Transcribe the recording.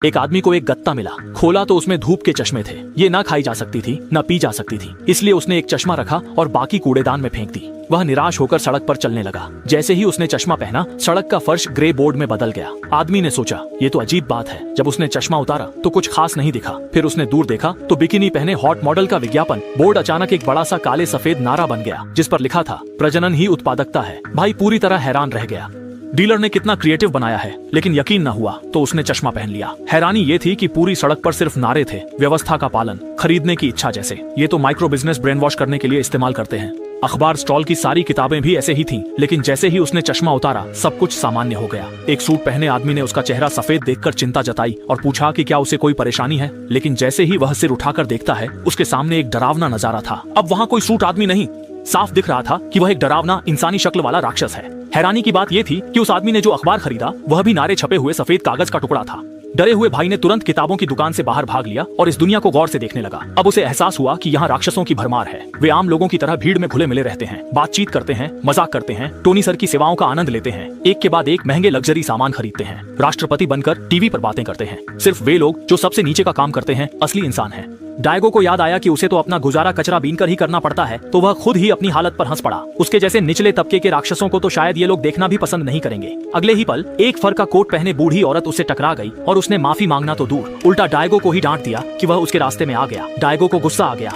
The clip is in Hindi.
एक आदमी को एक गत्ता मिला, खोला तो उसमें धूप के चश्मे थे। ये ना खाई जा सकती थी, न पी जा सकती थी, इसलिए उसने एक चश्मा रखा और बाकी कूड़ेदान में फेंक दी। वह निराश होकर सड़क पर चलने लगा। जैसे ही उसने चश्मा पहना, सड़क का फर्श ग्रे बोर्ड में बदल गया। आदमी ने सोचा, ये तो अजीब बात है। जब उसने चश्मा उतारा तो कुछ खास नहीं दिखा। फिर उसने दूर देखा तो बिकिनी पहने हॉट मॉडल का विज्ञापन बोर्ड अचानक एक बड़ा सा काले सफेद नारा बन गया, जिस पर लिखा था, प्रजनन ही उत्पादकता है। भाई पूरी तरह हैरान रह गया। डीलर ने कितना क्रिएटिव बनाया है, लेकिन यकीन न हुआ तो उसने चश्मा पहन लिया। हैरानी ये थी कि पूरी सड़क पर सिर्फ नारे थे, व्यवस्था का पालन, खरीदने की इच्छा जैसे। ये तो माइक्रो बिजनेस ब्रेन वॉश करने के लिए इस्तेमाल करते हैं। अखबार स्टॉल की सारी किताबें भी ऐसे ही थीं, लेकिन जैसे ही उसने चश्मा उतारा सब कुछ सामान्य हो गया। एक सूट पहने आदमी ने उसका चेहरा सफेद देखकर चिंता जताई और पूछा कि क्या उसे कोई परेशानी है, लेकिन जैसे ही वह सिर उठाकर देखता है, उसके सामने एक डरावना नजारा था। अब वहाँ कोई सूट आदमी नहीं, साफ दिख रहा था कि वह एक डरावना इंसानी शक्ल वाला राक्षस है। हैरानी की बात यह थी कि उस आदमी ने जो अखबार खरीदा वह भी नारे छपे हुए सफेद कागज का टुकड़ा था। डरे हुए भाई ने तुरंत किताबों की दुकान से बाहर भाग लिया और इस दुनिया को गौर से देखने लगा। अब उसे एहसास हुआ कि यहाँ राक्षसों की भरमार है। वे आम लोगों की तरह भीड़ में घुले मिले रहते हैं, बातचीत करते हैं, मजाक करते हैं, टोनी सर की सेवाओं का आनंद लेते हैं, एक के बाद एक महंगे लग्जरी सामान खरीदते हैं, राष्ट्रपति बनकर टीवी पर बातें करते हैं। सिर्फ वे लोग जो सबसे नीचे का काम करते हैं असली इंसान हैं। डायगो को याद आया कि उसे तो अपना गुजारा कचरा बीनकर ही करना पड़ता है, तो वह खुद ही अपनी हालत पर हंस पड़ा। उसके जैसे निचले तबके के राक्षसों को तो शायद ये लोग देखना भी पसंद नहीं करेंगे। अगले ही पल एक फर का कोट पहने बूढ़ी औरत उससे टकरा गई और उसने माफी मांगना तो दूर, उल्टा डायगो को ही डांट दिया कि वह उसके रास्ते में आ गया। डायगो को गुस्सा आ गया।